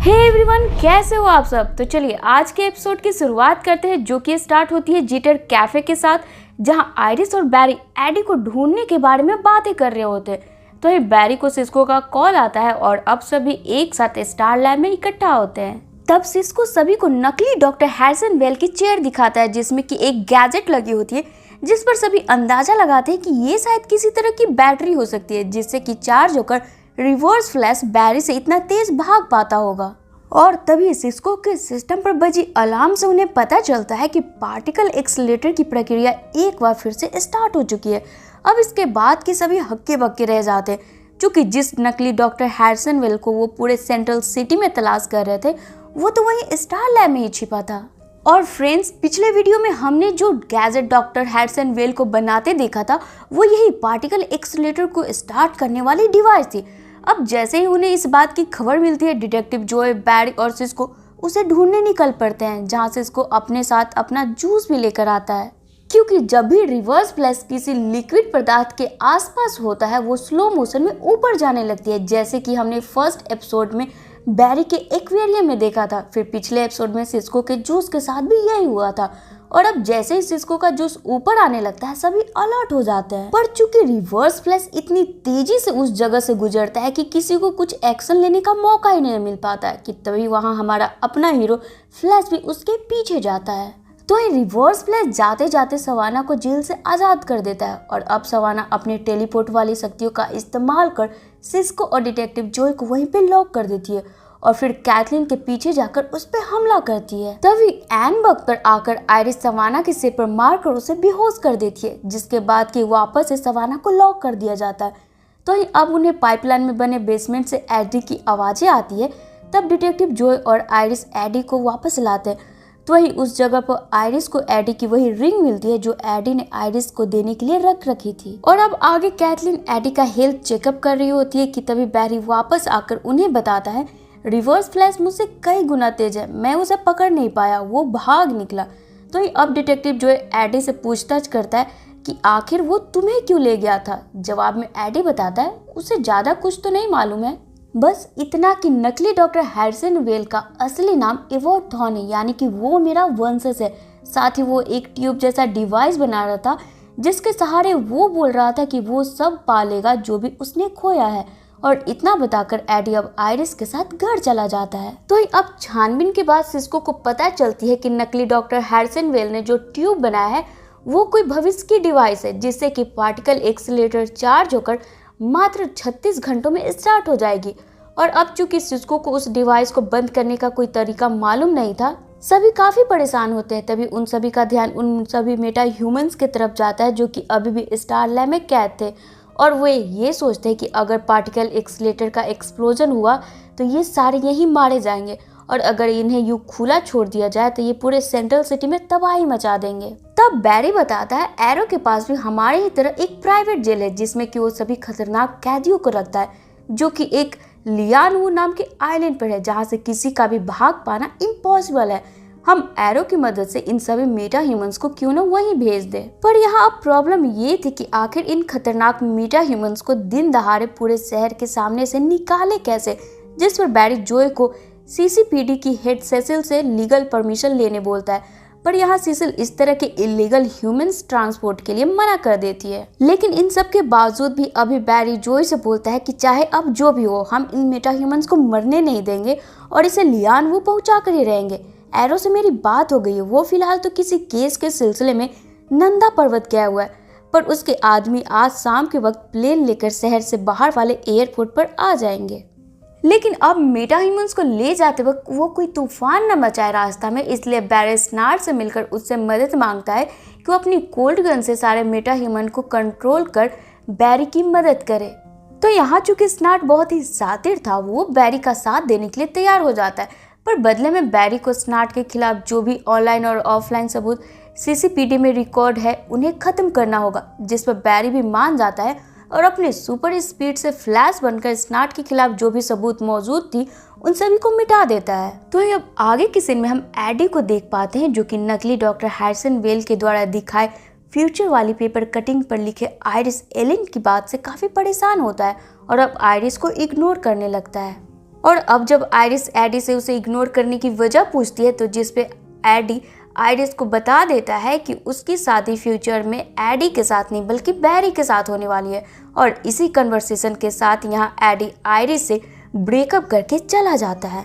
Hey everyone, कैसे हो आप सब। तो चलिए आज के एपिसोड की शुरुआत करते हैं, जो कि स्टार्ट होती है जीटर कैफे के साथ, जहां आयरिस और बैरी एडी को ढूंढने के बारे में बातें कर रहे होते हैं। तो बैरी को सिस्को का कॉल आता है और अब सभी एक साथ स्टार लैब में इकट्ठा होते हैं। तब सिस्को सभी को नकली डॉक्टर हैरिसन वेल की चेयर दिखाता है, जिसमें कि एक गैजेट लगी होती है, जिस पर सभी अंदाजा लगाते हैं कि ये शायद किसी तरह की बैटरी हो सकती है, जिससे कि चार्ज होकर रिवर्स फ्लैश बैरी से इतना तेज भाग पाता होगा। और तभी सिस्को के सिस्टम पर बजी अलार्म से उन्हें पता चलता है कि पार्टिकल एक्सीलरेटर की प्रक्रिया एक बार फिर से स्टार्ट हो चुकी है। अब इसके बाद के सभी हक्के बक्के रह जाते हैं, क्योंकि जिस नकली डॉक्टर हैरिसन वेल को वो पूरे सेंट्रल सिटी में तलाश कर रहे थे, वो तो वहीं स्टार लैब में ही छिपा था। और फ्रेंड्स, पिछले वीडियो में हमने जो गैजेट डॉक्टर हैरिसन वेल को बनाते देखा था, वो यही पार्टिकल एक्सीलरेटर को स्टार्ट करने वाली डिवाइस थी। अब जैसे ही उन्हें इस बात की खबर मिलती है, डिटेक्टिव जोए, बैरी और सिस्को उसे ढूंढने निकल पड़ते हैं, जहां सिस्को अपने साथ अपना जूस भी लेकर आता है, क्योंकि जब भी रिवर्स फ्लैश किसी लिक्विड पदार्थ के आसपास होता है, वो स्लो मोशन में ऊपर जाने लगती है, जैसे कि हमने फर्स्ट एपिसोड में बैरी के एक्वेरियम में देखा था। फिर पिछले एपिसोड में सिस्को के जूस के साथ भी यही हुआ था। और अब जैसे ही सिस्को का जूस ऊपर आने लगता है, सभी अलर्ट हो जाते हैं। पर चूंकि रिवर्स फ्लैश इतनी तेजी से उस जगह से गुजरता है कि किसी को कुछ एक्शन लेने का मौका ही नहीं मिल पाता है, कि तभी वहां हमारा अपना हीरो फ्लैश भी उसके पीछे जाता है। तो ये रिवर्स फ्लैश जाते जाते सवाना को जेल से आजाद कर देता है। और अब सवाना अपने टेलीपोर्ट वाली शक्तियों का इस्तेमाल कर सिस्को और डिटेक्टिव जोए को वहीं पे लॉक कर देती है, और फिर कैथलीन के पीछे जाकर उस पर हमला करती है। तभी एन वक्त पर आकर आयरिस सवाना के सिर पर मारकर उसे बेहोश कर देती है, जिसके बाद कि वापस से सवाना को लॉक कर दिया जाता है। तो अब उन्हें पाइपलाइन में बने बेसमेंट से एडी की आवाजें आती है। तब डिटेक्टिव जोए और आयरिस एडी को वापस लाते हैं। तो वही उस जगह पर आयरिस को एडी की वही रिंग मिलती है, जो एडी ने आयरिस को देने के लिए रख रखी थी। और अब आगे कैथलीन एडी का हेल्थ चेकअप कर रही होती है कि तभी बैरी वापस आकर उन्हें बताता है, रिवर्स फ्लैश मुझसे कई गुना तेज है, मैं उसे पकड़ नहीं पाया, वो भाग निकला। तो अब डिटेक्टिव जो एडी से पूछताछ करता है कि आखिर वो तुम्हें क्यों ले गया था। जवाब में एडी बताता है उसे ज्यादा कुछ तो नहीं मालूम है, बस इतना कि नकली डॉक्टर हैरिसन वेल का असली नाम इवोर्ड थॉर्न है, यानी कि वो मेरा वंशज है। साथ ही वो एक ट्यूब जैसा डिवाइस बना रहा था, जिसके सहारे वो बोल रहा था कि वो सब पालेगा जो भी उसने खोया है। और इतना बताकर एडी अब आयरिस के साथ घर चला जाता है। तो अब छानबीन के बाद सिस्को को पता चलती है कि नकली डॉक्टर हैरिसन वेल ने जो ट्यूब बनाया है, वो कोई भविष्य की डिवाइस है, जिससे कि पार्टिकल एक्सीलरेटर चार्ज होकर मात्र 36 घंटों में स्टार्ट हो जाएगी। और अब चूंकि सिस्को को उस डिवाइस को बंद करने का कोई तरीका मालूम नहीं था, सभी काफी परेशान होते हैं। तभी उन सभी का ध्यान उन सभी मेटा ह्यूमंस की तरफ जाता है, जो कि अभी भी स्टार लैब में कैद थे। और वे ये सोचते हैं कि अगर पार्टिकल एक्सीलरेटर का एक्सप्लोजन हुआ तो ये सारे यहीं मारे जाएंगे, और अगर इन्हें यूं खुला छोड़ दिया जाए तो ये पूरे सेंट्रल सिटी में तबाही मचा देंगे। तब बैरी बताता है एरो के पास भी हमारे ही तरह एक प्राइवेट जेल है, जिसमें कि वो सभी खतरनाक कैदियों को रखता है, जो कि एक लियानवू नाम के आइलैंड पर है, जहाँ से किसी का भी भाग पाना इम्पॉसिबल है। हम एरो की मदद से इन सभी मेटा ह्यूमंस को क्यों न वहीं भेज दे। पर यहाँ अब प्रॉब्लम ये थी कि आखिर इन खतरनाक मेटा ह्यूमंस को दिन दहाड़े पूरे शहर के सामने से निकाले कैसे, जिस पर बैरी जोए को सीसीपीडी की हेड सेसिल से लीगल परमिशन लेने बोलता है। पर यहाँ सिसिल इस तरह के इलीगल ह्यूमंस ट्रांसपोर्ट के लिए मना कर देती है। लेकिन इन सब के बावजूद भी अभी बैरी जोए से बोलता है कि चाहे अब जो भी हो, हम इन मेटा ह्यूमंस को मरने नहीं देंगे और इसे लियानवू पहुंचा कर ही रहेंगे। एरो से मेरी बात हो गई है, वो फिलहाल तो किसी केस के सिलसिले में नंदा पर्वत गया हुआ है, पर उसके आदमी आज शाम के वक्त प्लेन लेकर शहर से बाहर वाले एयरपोर्ट पर आ जाएंगे। लेकिन अब मेटा ह्यूमंस को ले जाते वक्त वो कोई तूफान न मचाए रास्ता में, इसलिए बैरी स्नार्ड से मिलकर उससे मदद मांगता है कि वो अपनी कोल्ड गन से सारे मेटा ह्यूमन को कंट्रोल कर बैरी की मदद करे। तो यहाँ चूंकि स्नार्ड बहुत ही शातिर था, वो बैरी का साथ देने के लिए तैयार हो जाता है। पर बदले में बैरी को स्नार्ड के खिलाफ जो भी ऑनलाइन और ऑफलाइन सबूत सीसीपीडी में रिकॉर्ड है, उन्हें खत्म करना होगा, जिस पर बैरी भी मान जाता है और अपने सुपर स्पीड से फ्लैश बनकर स्नार्ड के खिलाफ जो भी सबूत मौजूद थी उन सभी को मिटा देता है। तो अब आगे की सीन में हम एडी को देख पाते हैं, जो कि नकली डॉक्टर हैरिसन वेल के द्वारा दिखाए फ्यूचर वाली पेपर कटिंग पर लिखे आयरिस एलिन की बात से काफी परेशान होता है और अब आयरिस को इग्नोर करने लगता है। और अब जब आयरिस एडी से उसे इग्नोर करने की वजह पूछती है तो जिस पे एडी आयरिस को बता देता है कि उसकी शादी फ्यूचर में एडी के साथ नहीं बल्कि बैरी के साथ होने वाली है। और इसी कन्वर्सेशन के साथ यहाँ एडी आयरिस से ब्रेकअप करके चला जाता है।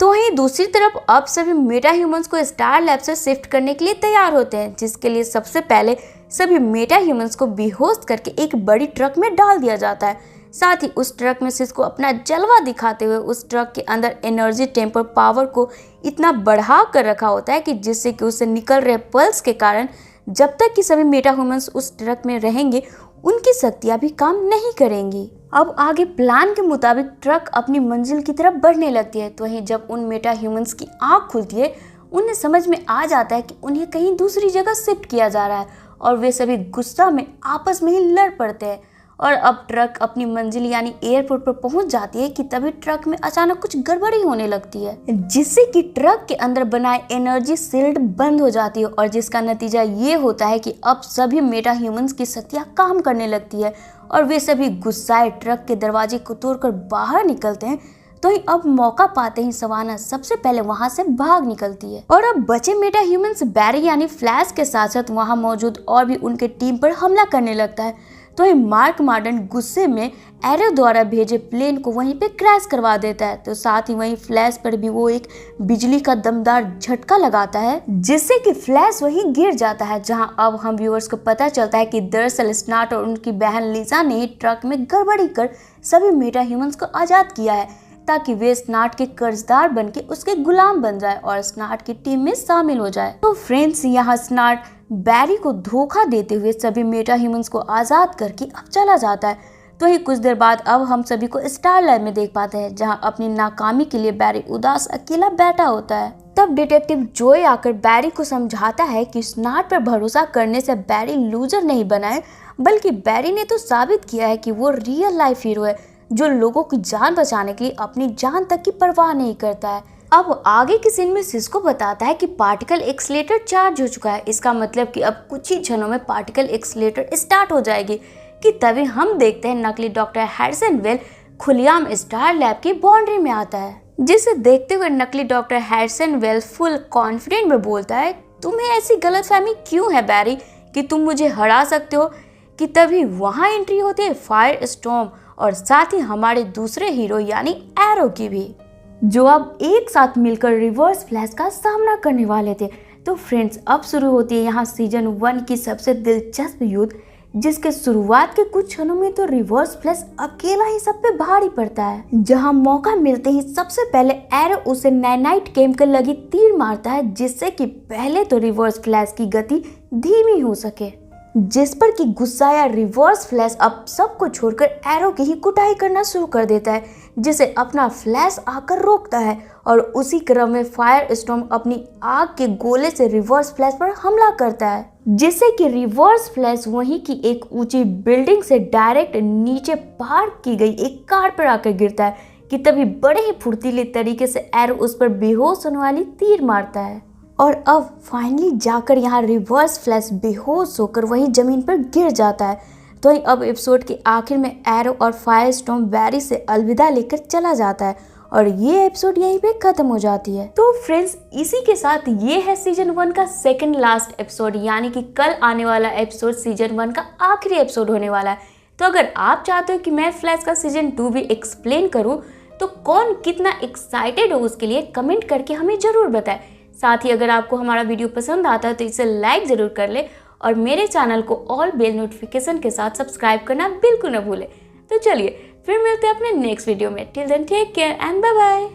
तो वहीं दूसरी तरफ अब सभी मेटा ह्यूमंस को स्टार लैब से शिफ्ट करने के लिए तैयार होते हैं, जिसके लिए सबसे पहले सभी मेटा ह्यूमंस को बेहोश करके एक बड़ी ट्रक में डाल दिया जाता है। साथ ही उस ट्रक में सिस्को अपना जलवा दिखाते हुए उस ट्रक के अंदर एनर्जी टेम्पर पावर को इतना बढ़ा कर रखा होता है कि जिससे कि उससे निकल रहे पल्स के कारण जब तक कि सभी मेटा ह्यूमंस उस ट्रक में रहेंगे उनकी शक्तियां भी काम नहीं करेंगी। अब आगे प्लान के मुताबिक ट्रक अपनी मंजिल की तरफ बढ़ने लगती है। तो वहीं जब उन मेटा ह्यूमंस की आंख खुलती है उन्हें समझ में आ जाता है कि उन्हें कहीं दूसरी जगह शिफ्ट किया जा रहा है और वे सभी गुस्सा में आपस में ही लड़ पड़ते हैं। और अब ट्रक अपनी मंजिल यानी एयरपोर्ट पर पहुंच जाती है कि तभी ट्रक में अचानक कुछ गड़बड़ी होने लगती है, जिससे कि ट्रक के अंदर बनाए एनर्जी शील्ड बंद हो जाती है और जिसका नतीजा ये होता है कि अब सभी मेटा ह्यूमंस की शक्तियां काम करने लगती है और वे सभी गुस्साए ट्रक के दरवाजे को तोड़कर बाहर निकलते हैं। तो ही अब मौका पाते ही सवाना सबसे पहले वहां से भाग निकलती है और अब बचे मेटा ह्यूमंस बैरी यानी फ्लैश के साथ साथ वहां मौजूद और भी उनके टीम पर हमला करने लगता है। तो ही मार्क मार्डन गुस्से में एरो द्वारा भेजे प्लेन को वहीं पे क्रैश करवा देता है। तो साथ ही वहीं फ्लैश पर भी वो एक बिजली का दमदार झटका लगाता है जिससे कि फ्लैश वहीं गिर जाता है, जहां अब हम व्यूअर्स को पता चलता है कि दरअसल स्नार्ट और उनकी बहन लिसा ने ट्रक में गड़बड़ी कर सभी मेटा ह्यूमंस को आजाद किया है ताकि वे स्नार्ट के कर्जदार बनके उसके गुलाम बन जाए और स्नार्ट की टीम में शामिल हो जाए। तो फ्रेंड्स, यहाँ स्नार्ट बैरी को धोखा देते हुए सभी मेटा ह्यूमंस को आजाद करके अब चला जाता है। तो ही कुछ देर बाद अब हम सभी को स्टार लैब में देख पाते हैं, जहां अपनी नाकामी के लिए बैरी उदास अकेला बैठा होता है। तब डिटेक्टिव जोय आकर बैरी को समझाता है कि स्नार्ट पर भरोसा करने से बैरी लूजर नहीं बना है, बल्कि बैरी ने तो साबित किया है कि वो रियल लाइफ हीरो है जो लोगों की जान बचाने के लिए अपनी जान तक की परवाह नहीं करता है। अब आगे के सीन में सिस्को बताता है कि पार्टिकल एक्सीलरेटर चार्ज हो चुका है। इसका मतलब कि अब कुछ ही क्षणों में पार्टिकल एक्सीलरेटर स्टार्ट हो जाएगी कि तभी हम देखते हैं नकली डॉक्टर हैरिसन वेल खुलेआम स्टार लैब की बाउंड्री में आता है, जिसे देखते हुए नकली doctor Harrison well full confident में बोलता है, तुम्हें ऐसी गलतफहमी क्यों है बैरी कि तुम मुझे हरा सकते हो। कि तभी वहां एंट्री होती है फायर स्टॉर्म और साथ ही हमारे दूसरे हीरो यानी एरो की भी, जो अब एक साथ मिलकर रिवर्स फ्लैश का सामना करने वाले थे। तो फ्रेंड्स, अब शुरू होती है यहाँ सीजन 1 की सबसे दिलचस्प युद्ध, जिसके शुरुआत के कुछ क्षणों में तो रिवर्स फ्लैश अकेला ही सब पे भारी पड़ता है, जहां मौका मिलते ही सबसे पहले एरो उसे नैनाइट केमिकल लगी तीर मारता है, जिससे कि पहले तो रिवर्स फ्लैश की गति धीमी हो सके, जिस पर कि गुस्साया रिवर्स फ्लैश अब सबको छोड़कर एरो की ही कुटाई करना शुरू कर देता है, जिसे अपना फ्लैश आकर रोकता है और उसी क्रम में फायर स्टॉर्म अपनी आग के गोले से रिवर्स फ्लैश पर हमला करता है, जिससे कि रिवर्स फ्लैश वहीं की एक ऊंची बिल्डिंग से डायरेक्ट नीचे पार्क की गई एक कार पर आकर गिरता है कि तभी बड़े ही फुर्तीले तरीके से एरो उस पर बेहोश होने वाली तीर मारता है और अब फाइनली जाकर यहाँ रिवर्स फ्लैश बेहोश होकर वही जमीन पर गिर जाता है। तो ही अब एपिसोड के आखिर में एरो और फायर स्टॉर्म बैरी से अलविदा लेकर चला जाता है और ये एपिसोड यहीं पे खत्म हो जाती है। तो फ्रेंड्स, इसी के साथ ये है सीजन 1 का सेकंड लास्ट एपिसोड, यानी कि कल आने वाला एपिसोड सीजन 1 का आखिरी एपिसोड होने वाला है। तो अगर आप चाहते हो कि मैं फ्लैश का सीजन 2 भी एक्सप्लेन करूँ तो कौन कितना एक्साइटेड हो उसके लिए कमेंट करके हमें जरूर बताएं। साथ ही अगर आपको हमारा वीडियो पसंद आता है तो इसे लाइक जरूर कर ले और मेरे चैनल को ऑल बेल नोटिफिकेशन के साथ सब्सक्राइब करना बिल्कुल न भूले। तो चलिए फिर मिलते हैं अपने नेक्स्ट वीडियो में। Till then take care and bye bye.